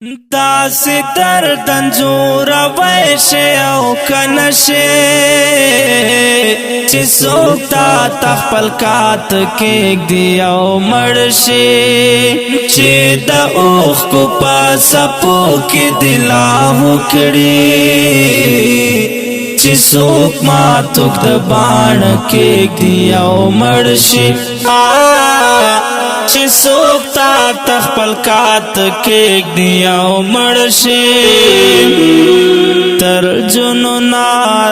داسې دردن زوروی شي او کنه شي چې څوک تا خپل کات کېږدي او مړ شي چې د اوښکو په څپو کې دې لاهو کړي چې څوک ماتوک د باڼ کېږدي او مړ شي چې څوک تا خپل کات کېږدي او مړ شي تر جنون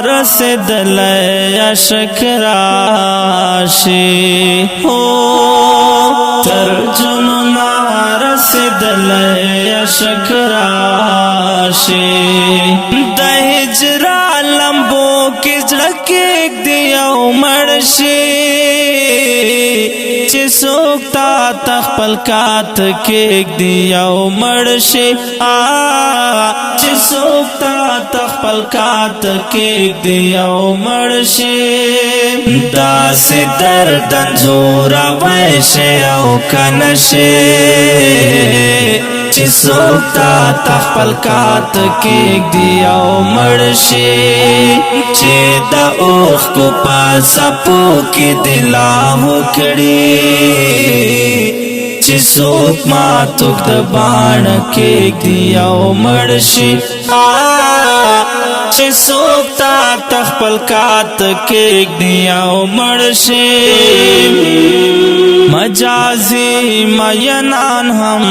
رسېدلی عشق راشي تر جنون رسېدلی عشق راشي د هجران لمبو کې زړه کېږدي او مړ شي چې څوک تا خپل کات کېږدي او مړ شي چې څوک تا خپل کات کېږدي او مړ شي داسې دردن زوروی شي او کنه شي چې څوک تا خپل کات کېږدي او مړ شي چې د اوښکو په څپو کې دې لاهو کړي چې څوک ماتوک د باڼ کېږدي او مړ شي چې څوک تا خپل کات کېږدي او مړ شي مجازي مینان هم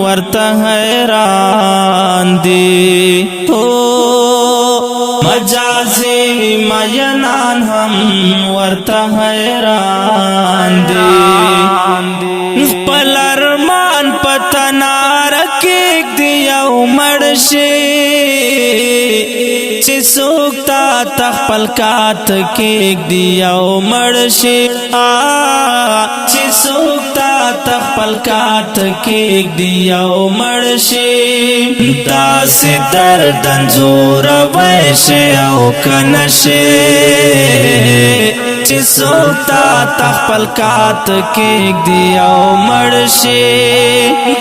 ورته حیران دي مجازي مینان هم ورته حیران دي خپل ارمان په تنار کېږدي او مړ شي چې څوک تا خپل کات کېږدي او مړ شي چې څوک تا خپل کات کېږدي او مړ شي داسې دردن زوروی شي او کنه شي چې څوک تا خپل کات کېږدي او مړ شي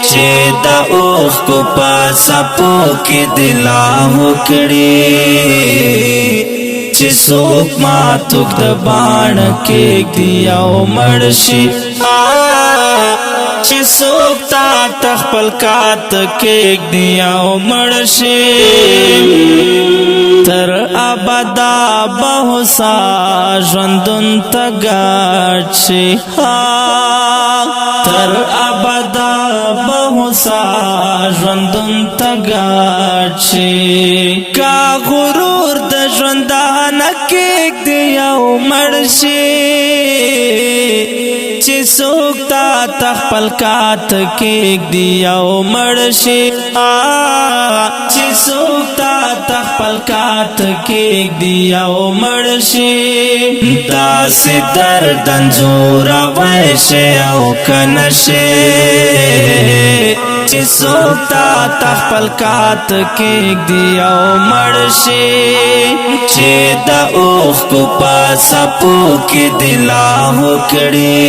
چې د اوښکو په څپو کې دې لاهو کړي چې څوک ماتوک د باڼ کېږدي او مړ شي چې څوک تا خپل کات کېږدي او مړ شي تر ابدا به هوسا ژوندون ته ګډ شي تر ابدا به هوسا ژوندون ته ګډ شي کا غرور د ژوندانه کېږدي او مړ شي چې څوک تا خپل کات کېږدي او مړ شي چې څوک تا خپل کات کېږدي او مړ شي داسې دردن زوروی شي او کنه شي چې څوک تا خپل کات کېږدي او مړ شي چې د اوښکو په څپو کې دې لاهو کړي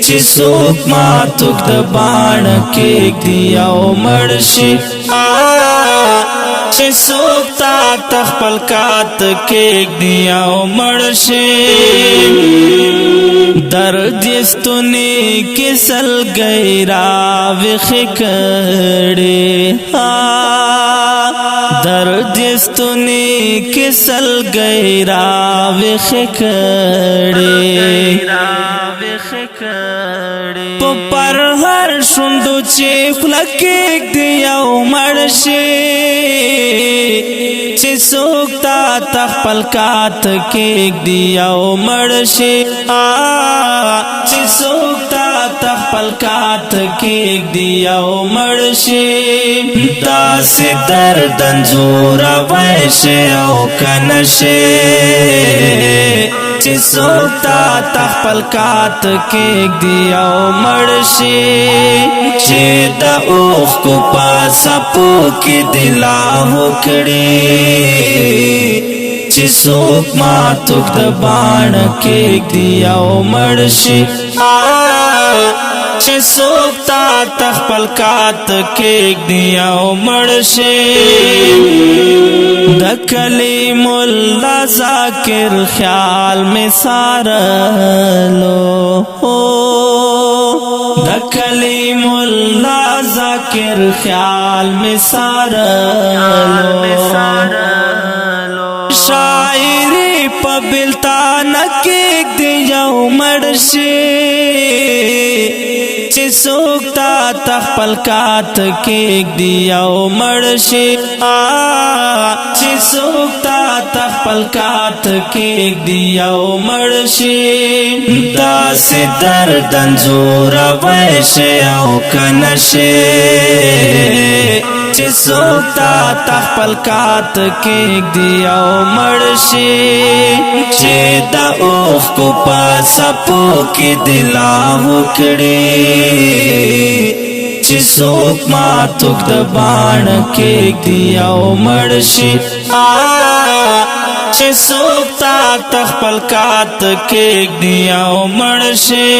چې څوک ماتوک د باڼ کېږدي او مړ شي چې څوک تا خپل کات کېږدي او مړ شي درد ستوني کې سلګۍ راویښې کړې درد ستوني کې سلګۍ راویښې کړې په پر هر شونډو چې خوله کېږدي او مړ شي چې څوک تا خپل کات کېږدي او مړ شي چې څوک تا خپل کات کېږدي او مړ شي داسې دردن زوروی شي او کنه شي چې څوک تا خپل کات کېږدي او مړ شي چې د اوښکو په څپو کې دې لاهو کړي چې څوک ماتوک د باڼ کېږدي او مړ شي چې څوک تا تخپل کات کېږ دی او مړ شي د کلیم الله ذاکر خیال میں سارلو د کلیم الله ذاکر خیال میں سارلو شاعری په بلتان کېږ دی او مړ شي چې څوک تا تخپل کات کېږ دی او مړ شي چې څوک تا تخپل کات کېږ دی او مړ شي داسې درد انځوروی شي او که نه شي چې څوک تا تخپل کات کېږ دی او مړ شي چې د اوښکو په څپو کې دې لاهو کړي چې څوک ماتوک د باڼ کېږ دی او مړ شي چې څوک تا تخپل کات کېږ دی او مړ شي